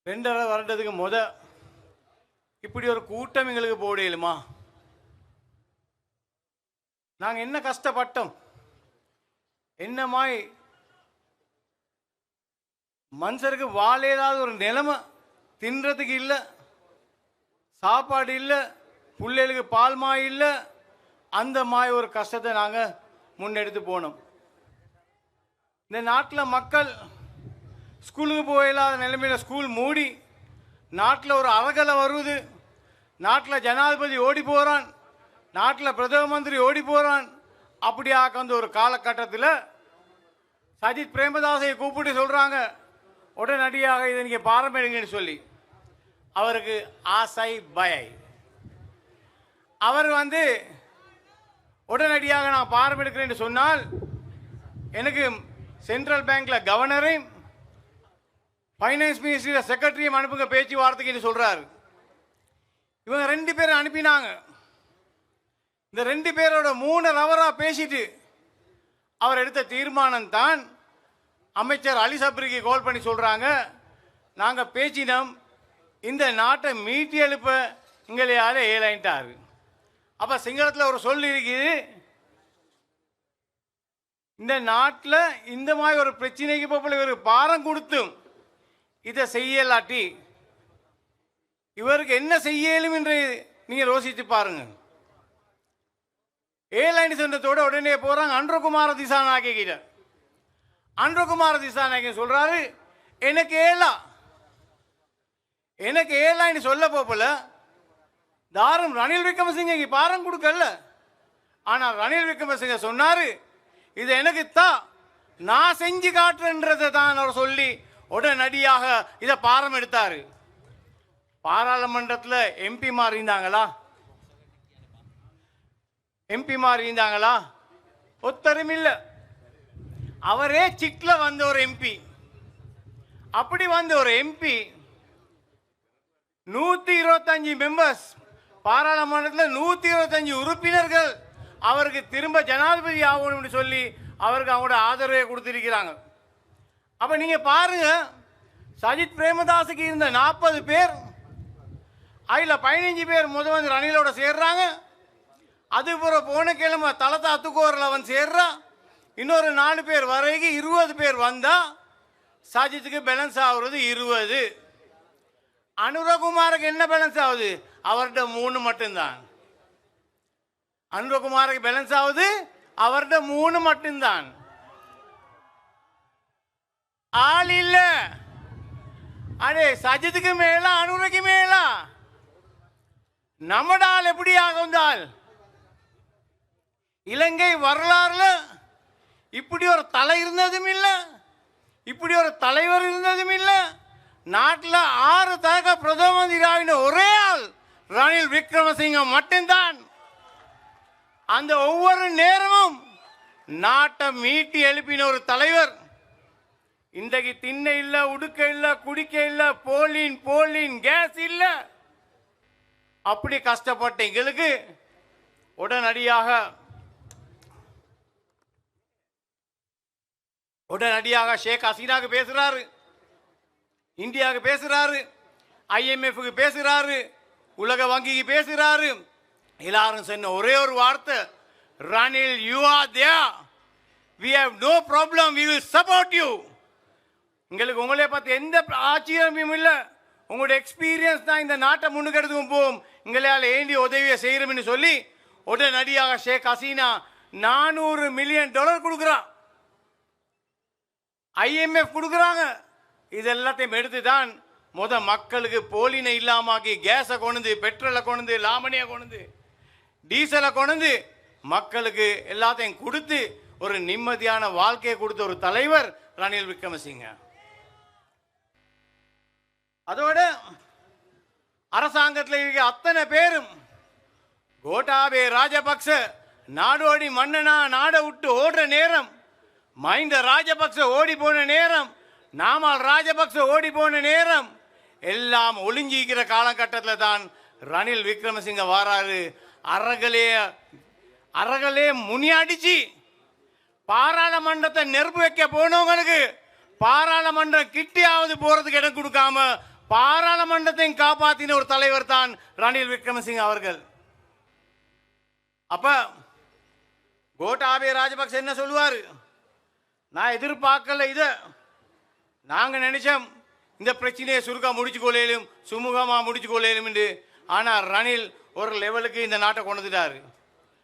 2.5 வருடத்துக்கு இப்படி ஒரு கூட்டம் எங்களுக்கு போடையிலுமா? நாங்கள் என்ன கஷ்டப்பட்டோம், என்னமாய் மனுஷருக்கு வாழ இல்லாத ஒரு நிலைமை, தின்றதுக்கு இல்லை, சாப்பாடு இல்லை, பிள்ளைகளுக்கு பால் மாய் இல்லை, அந்த மாய் ஒரு கஷ்டத்தை நாங்கள் முன்னெடுத்து போனோம். இந்த நாட்டில் மக்கள் ஸ்கூலுக்கு போயில்லாத நிலைமையில் ஸ்கூல் மூடி, நாட்டில் ஒரு அறகலை வருது, நாட்டில் ஜனாதிபதி ஓடி போகிறான், நாட்டில் பிரதம மந்திரி ஓடி போகிறான். அப்படியாக அந்த ஒரு காலகட்டத்தில் சஜித் பிரேமதாசை கூப்பிட்டு சொல்கிறாங்க, உடனடியாக இதை நீங்கள் பாரம்பரியங்கன்னு சொல்லி. அவருக்கு ஆசை பயை. அவர் உடனடியாக நான் பாரம்பரியக்கிறேன் சொன்னால், எனக்கு சென்ட்ரல் பேங்க்கில் கவர்னரையும் ஃபைனான்ஸ் மினிஸ்ட்ரியில் செக்ரட்டரியும் அனுப்புங்க பேச்சுவார்த்தைக்கு சொல்கிறார். இவங்க 2 பேரும் அனுப்பினாங்க. இந்த 2 பேரோட 3 ஹவராக பேசிட்டு அவர் எடுத்த தீர்மானம் தான் அமைச்சர் அலி சப்ரிக்கு கால் பண்ணி சொல்கிறாங்க, நாங்கள் பேச்சினோம், இந்த நாட்டை மீட்டி எழுப்ப எங்களையால் ஏழைன்ட்டார். அப்போ சிங்களத்தில் ஒரு சொல் இருக்குது, இந்த நாட்டில் இந்த மாதிரி ஒரு பிரச்சனைக்கு போல இவருக்கு பாரம் கொடுத்தும் இதை செய்யலாட்டி இவருக்கு என்ன செய்யலும் என்று நீங்கள் யோசித்து பாருங்க. ஏழைன்னு சொன்னதோட உடனே போகிறாங்க அன்றகுமார திசாநாயக்க கிட்ட. அன்றகுமார திசாநாயக்க சொல்கிறாரு, எனக்கு ஏழான்னு சொல்ல போல தாரும் ரணில் விக்ரமசிங்க பாரம் கொடுக்கல. ஆனால் ரணில் விக்ரமசிங்க சொன்னார், இது எனக்கு தான், நான் செஞ்சு காட்டுறேன்றதை தான் அவர் சொல்லி உடனடியாக இதை பாரம் எடுத்தார். பாராளுமன்றத்தில் எம்பிமார் இருந்தாங்களா? ஒத்தரும் இல்லை. அவரே சிக்கில் வந்த ஒரு எம்பி. அப்படி வந்த ஒரு எம்பி 125 மெம்பர்ஸ், பாராளுமன்றத்தில் 125 உறுப்பினர்கள் அவருக்கு திரும்ப ஜனாதிபதி ஆகணும்னு சொல்லி அவருக்கு அவங்களோட ஆதரவை கொடுத்திருக்கிறாங்க. அப்போ நீங்கள் பாருங்க, சஜித் பிரேமதாசுக்கு இருந்த 40 பேர், அதில் 15 பேர் ரணிலோட சேர்றாங்க. அதுபோல் போன கிழமை தலத்தா அத்துக்கோரில் சேர்றான். இன்னொரு 4 பேர் வரைக்கும் 20 பேர் வந்தால் சஜித்துக்கு பேலன்ஸ் ஆகுறது 20. அனுரகுமாருக்கு என்ன பேலன்ஸ் ஆகுது? அவர்கிட்ட 3 மட்டும்தான். அனுரகுமாருக்கு பேலன்ஸ் ஆகுது, அவர்கிட்ட 3 மட்டும்தான். ஆள் இல்ல. அடே சஜித்துக்கு மேல அனுரைக்கு மேல நம்மட ஆள் எப்படி ஆகுந்தால் இலங்கை வரலாறுல இப்படி ஒரு தலை இருந்ததும் இல்லை, இப்படி ஒரு தலைவர் இருந்ததும் இல்லை. நாட்டில் 6 தக பிரதம மந்திரி ஒரே ஆள் ரணில் விக்ரமசிங்க மட்டும்தான். அந்த ஒவ்வொரு நேரமும் நாட்டை மீட்டி எழுப்பின ஒரு தலைவர். இன்றைக்கு திண்ண இல்லை, உடுக்க இல்லை, குடிக்க இல்லை, போலின் கேஸ் இல்லை. அப்படி கஷ்டப்பட்ட எங்களுக்கு உடனடியாக ஷேக் ஹசீனாக்கு பேசுறாரு, இந்தியாவுக்கு பேசுறாரு, IMFக்கு பேசுறாரு, உலக வங்கிக்கு பேசுறாரு. எல்லாரும் சொன்ன ஒரே ஒரு வார்த்தை, Ranil you are there, we have no problem, we will support you. உங்களுக்கு உங்களே பார்த்து எந்த ஆச்சரியமும் இல்லை. உங்களுடைய எக்ஸ்பீரியன்ஸ் தான் இந்த நாட்டை முன்னுக்கெடுத்துக்கும் போகும், எங்களால் ஏண்டி உதவியை செய்கிறோம்னு சொல்லி உடனடியாக ஷேக் ஹசீனா $400 மில்லியன் கொடுக்குறான், IMF கொடுக்குறாங்க. இது எல்லாத்தையும் எடுத்து தான் மக்களுக்கு போலினை இல்லாமாக்கி கேஸை கொண்டு, பெட்ரோலை கொண்டு, லாமணியை கொண்டு, டீசலை கொண்டு மக்களுக்கு எல்லாத்தையும் கொடுத்து ஒரு நிம்மதியான வாழ்க்கையை கொடுத்த ஒரு தலைவர் ரணில் விக்ரமசிங்க. அதோட அரசாங்கத்தில் இருக்க அத்தனை பேரும் கோட்டாபே ராஜபக்ச நாடோடி மன்னனா நாடை விட்டு ஓடுற நேரம், மஹிந்த ராஜபக்ச ஓடி போன நேரம், நாமல் ராஜபக்ச ஓடி போன நேரம், எல்லாம் ஒளிஞ்சிக்கிற காலகட்டத்தில் தான் ரணில் விக்ரமசிங்க வாராரு. அறகலே முனியடிச்சு பாராளுமன்றத்தை நெருப்பு வைக்க போனவங்களுக்கு பாராளுமன்றம் கிட்டியாவது போறதுக்கு இடம் கொடுக்காம பாராளுமன்றத்தையும் காப்பாற்றின ஒரு தலைவர் தான் ரணில் விக்ரமசிங்க அவர்கள். அப்ப கோட்டாபய ராஜபக்ச என்ன சொல்லுவார்? நான் எதிர்பார்க்கல இதை. நாங்க நினைச்சோம் இந்த பிரச்சனையை சுருக்கா முடிச்சு கொள்ளையிலும் சுமூகமா முடிச்சு கொள்ளையிலும். ஆனால் ரணில் ஒரு லெவலுக்கு இந்த நாட்டை கொண்டுட்டாரு.